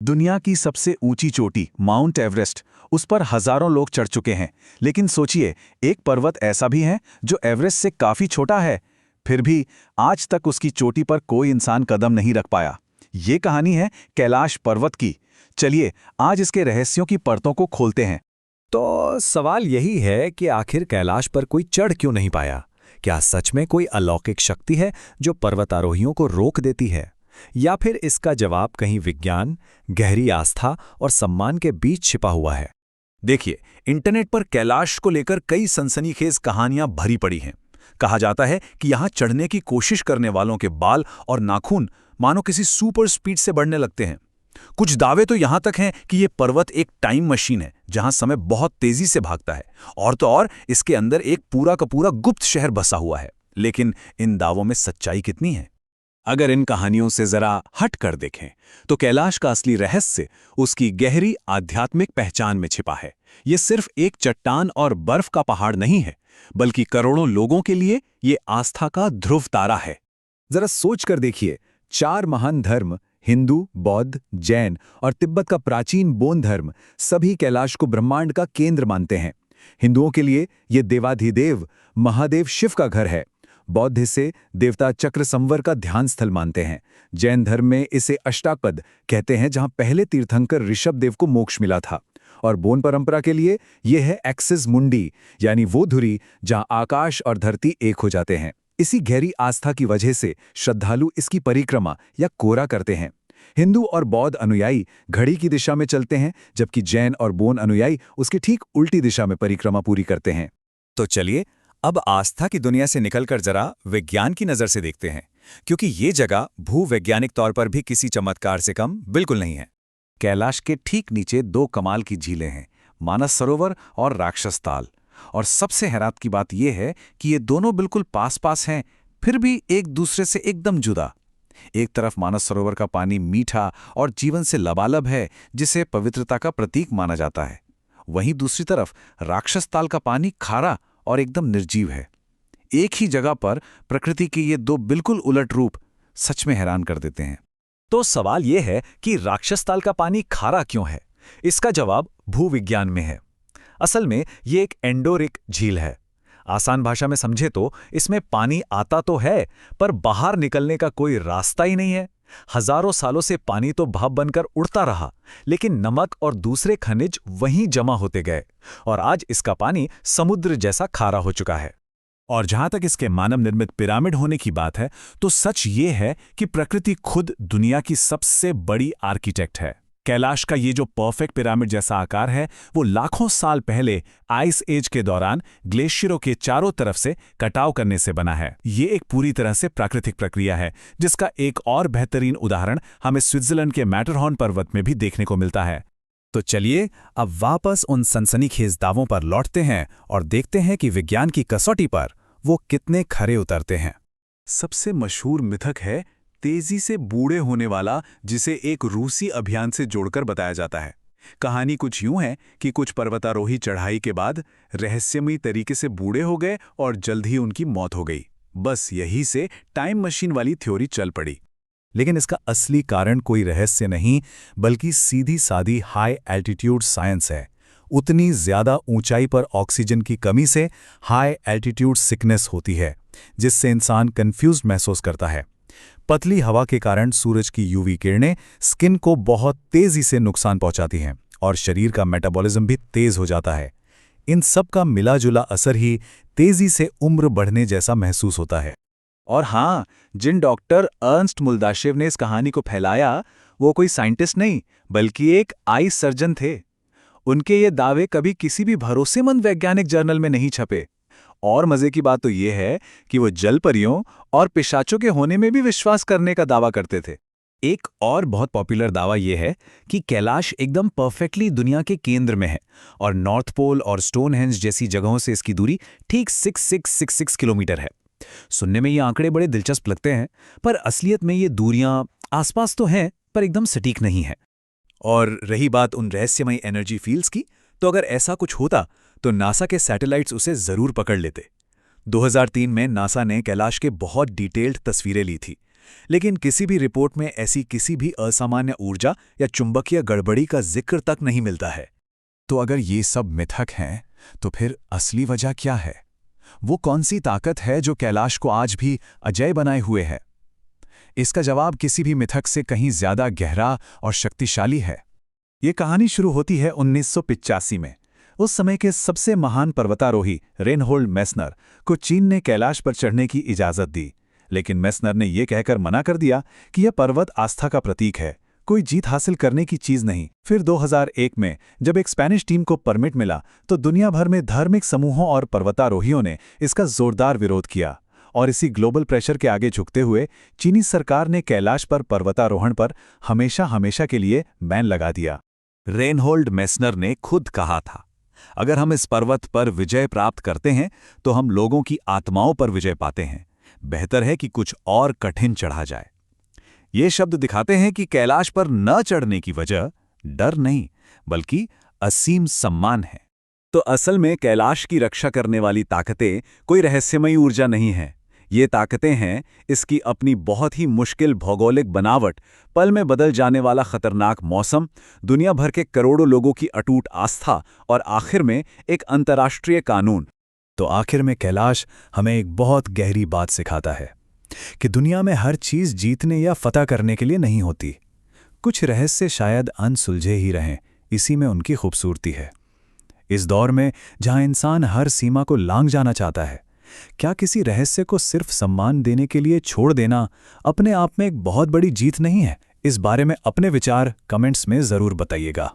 दुनिया की सबसे ऊंची चोटी माउंट एवरेस्ट, उस पर हजारों लोग चढ़ चुके हैं। लेकिन सोचिए, एक पर्वत ऐसा भी है जो एवरेस्ट से काफी छोटा है, फिर भी आज तक उसकी चोटी पर कोई इंसान कदम नहीं रख पाया। ये कहानी है कैलाश पर्वत की। चलिए आज इसके रहस्यों की परतों को खोलते हैं। तो सवाल यही है कि आखिर कैलाश पर कोई चढ़ क्यों नहीं पाया? क्या सच में कोई अलौकिक शक्ति है जो पर्वतारोहियों को रोक देती है? या फिर इसका जवाब कहीं विज्ञान, गहरी आस्था और सम्मान के बीच छिपा हुआ है? देखिए, इंटरनेट पर कैलाश को लेकर कई सनसनीखेज कहानियां भरी पड़ी हैं। कहा जाता है कि यहां चढ़ने की कोशिश करने वालों के बाल और नाखून मानो किसी सुपर स्पीड से बढ़ने लगते हैं। कुछ दावे तो यहां तक हैं कि यह पर्वत एक टाइम मशीन है जहां समय बहुत तेजी से भागता है, और तो और इसके अंदर एक पूरा का पूरा गुप्त शहर बसा हुआ है। लेकिन इन दावों में सच्चाई कितनी है? अगर इन कहानियों से जरा हट कर देखें तो कैलाश का असली रहस्य उसकी गहरी आध्यात्मिक पहचान में छिपा है। ये सिर्फ एक चट्टान और बर्फ का पहाड़ नहीं है, बल्कि करोड़ों लोगों के लिए ये आस्था का ध्रुव तारा है। जरा सोच कर देखिए, 4 महान धर्म हिंदू, बौद्ध, जैन और तिब्बत का प्राचीन बोन धर्म सभी कैलाश को ब्रह्मांड का केंद्र मानते हैं। हिंदुओं के लिए ये देवाधिदेव महादेव शिव का घर है। बौद्ध इसे देवता चक्र संवर का ध्यान स्थल मानते हैं। जैन धर्म में इसे अष्टापद कहते हैं, जहां पहले तीर्थंकर ऋषभ देव को मोक्ष मिला था। और बोन परंपरा के लिए यह है एक्सिस मुंडी, यानी वो धुरी जहां आकाश और धरती एक हो जाते हैं। इसी गहरी आस्था की वजह से श्रद्धालु इसकी परिक्रमा या कोरा करते हैं। हिंदू और बौद्ध अनुयायी घड़ी की दिशा में चलते हैं, जबकि जैन और बोन अनुयायी उसकी ठीक उल्टी दिशा में परिक्रमा पूरी करते हैं। तो चलिए अब आस्था की दुनिया से निकलकर जरा विज्ञान की नजर से देखते हैं, क्योंकि ये जगह भूवैज्ञानिक तौर पर भी किसी चमत्कार से कम बिल्कुल नहीं है। कैलाश के ठीक नीचे 2 कमाल की झीलें हैं, मानस सरोवर और राक्षस ताल। और सबसे हैरात की बात यह है कि ये दोनों बिल्कुल पास पास हैं, फिर भी एक दूसरे से एकदम जुदा। एक तरफ मानस सरोवर का पानी मीठा और जीवन से लबालब है, जिसे पवित्रता का प्रतीक माना जाता है। वहीं दूसरी तरफ राक्षस ताल का पानी खारा और एकदम निर्जीव है। एक ही जगह पर प्रकृति के ये 2 बिल्कुल उलट रूप सच में हैरान कर देते हैं। तो सवाल यह है कि राक्षस ताल का पानी खारा क्यों है? इसका जवाब भूविज्ञान में है। असल में ये एक एंडोरिक झील है। आसान भाषा में समझे तो इसमें पानी आता तो है, पर बाहर निकलने का कोई रास्ता ही नहीं है। हजारों सालों से पानी तो भाप बनकर उड़ता रहा, लेकिन नमक और दूसरे खनिज वहीं जमा होते गए, और आज इसका पानी समुद्र जैसा खारा हो चुका है। और जहां तक इसके मानव निर्मित पिरामिड होने की बात है, तो सच ये है कि प्रकृति खुद दुनिया की सबसे बड़ी आर्किटेक्ट है। कैलाश का ये जो परफेक्ट पिरामिड जैसा आकार है, वो लाखों साल पहले आइस एज के दौरान ग्लेशियरों के चारों तरफ से कटाव करने से बना है। ये एक पूरी तरह से प्राकृतिक प्रक्रिया है, जिसका एक और बेहतरीन उदाहरण हमें स्विट्जरलैंड के मैटरहॉर्न पर्वत में भी देखने को मिलता है। तो चलिए अब वापस उन सनसनीखेज दावों पर लौटते हैं और देखते हैं कि विज्ञान की कसौटी पर वो कितने खरे उतरते हैं। सबसे मशहूर मिथक है तेजी से बूढ़े होने वाला, जिसे एक रूसी अभियान से जोड़कर बताया जाता है। कहानी कुछ यूं है कि कुछ पर्वतारोही चढ़ाई के बाद रहस्यमयी तरीके से बूढ़े हो गए और जल्द ही उनकी मौत हो गई। बस यही से टाइम मशीन वाली थ्योरी चल पड़ी। लेकिन इसका असली कारण कोई रहस्य नहीं, बल्कि सीधी सादी हाई एल्टीट्यूड साइंस है। उतनी ज्यादा ऊंचाई पर ऑक्सीजन की कमी से हाई एल्टीट्यूड सिकनेस होती है, जिससे इंसान कंफ्यूज्ड महसूस करता है। पतली हवा के कारण सूरज की यूवी किरणें स्किन को बहुत तेजी से नुकसान पहुंचाती हैं, और शरीर का मेटाबॉलिज्म भी तेज हो जाता है। इन सब का मिला-जुला असर ही तेजी से उम्र बढ़ने जैसा महसूस होता है। और हाँ, जिन डॉक्टर अर्न्स्ट मुल्दाशेव ने इस कहानी को फैलाया, वो कोई साइंटिस्ट नहीं, बल्कि एक आई सर्जन थे। उनके ये दावे कभी किसी भी भरोसेमंद वैज्ञानिक जर्नल में नहीं छपे। और मजे की बात तो ये है कि वो जलपरियों और पिशाचों के होने में भी विश्वास करने का दावा करते थे। एक और बहुत पॉपुलर दावा यह है कि कैलाश एकदम परफेक्टली दुनिया के केंद्र में है, और नॉर्थ पोल और स्टोनहेंज जैसी जगहों से इसकी दूरी ठीक 6666 किलोमीटर है। सुनने में ये आंकड़े बड़े दिलचस्प लगते हैं, पर असलियत में ये दूरियां आसपास तो हैं, पर एकदम सटीक नहीं है। और रही बात उन रहस्यमयी एनर्जी फील्ड्स की, तो अगर ऐसा कुछ होता तो नासा के सैटेलाइट्स उसे जरूर पकड़ लेते। 2003 में नासा ने कैलाश के बहुत डिटेल्ड तस्वीरें ली थी, लेकिन किसी भी रिपोर्ट में ऐसी किसी भी असामान्य ऊर्जा या चुंबकीय गड़बड़ी का जिक्र तक नहीं मिलता है। तो अगर ये सब मिथक हैं, तो फिर असली वजह क्या है? वो कौन सी ताकत है जो कैलाश को आज भी अजय बनाए हुए है? इसका जवाब किसी भी मिथक से कहीं ज्यादा गहरा और शक्तिशाली है। ये कहानी शुरू होती है 1985 में। उस समय के सबसे महान पर्वतारोही रेनहोल्ड मेस्नर को चीन ने कैलाश पर चढ़ने की इजाजत दी, लेकिन मेस्नर ने यह कहकर मना कर दिया कि यह पर्वत आस्था का प्रतीक है, कोई जीत हासिल करने की चीज नहीं। फिर 2001 में जब एक स्पेनिश टीम को परमिट मिला तो दुनिया भर में धार्मिक समूहों और पर्वतारोहियों ने इसका जोरदार विरोध किया, और इसी ग्लोबल प्रेशर के आगे झुकते हुए चीनी सरकार ने कैलाश पर पर्वतारोहण पर हमेशा के लिए बैन लगा दिया। रेनहोल्ड मेस्नर ने खुद कहा था, अगर हम इस पर्वत पर विजय प्राप्त करते हैं तो हम लोगों की आत्माओं पर विजय पाते हैं। बेहतर है कि कुछ और कठिन चढ़ा जाए। ये शब्द दिखाते हैं कि कैलाश पर न चढ़ने की वजह डर नहीं, बल्कि असीम सम्मान है। तो असल में कैलाश की रक्षा करने वाली ताकतें कोई रहस्यमयी ऊर्जा नहीं है। ये ताकतें हैं इसकी अपनी बहुत ही मुश्किल भौगोलिक बनावट, पल में बदल जाने वाला खतरनाक मौसम, दुनिया भर के करोड़ों लोगों की अटूट आस्था और आखिर में एक अंतर्राष्ट्रीय कानून। तो आखिर में कैलाश हमें एक बहुत गहरी बात सिखाता है कि दुनिया में हर चीज जीतने या फतह करने के लिए नहीं होती। कुछ रहस्य शायद अनसुलझे ही रहें, इसी में उनकी खूबसूरती है। इस दौर में जहां इंसान हर सीमा को लांघ जाना चाहता है, क्या किसी रहस्य को सिर्फ सम्मान देने के लिए छोड़ देना अपने आप में एक बहुत बड़ी जीत नहीं है? इस बारे में अपने विचार कमेंट्स में जरूर बताइएगा।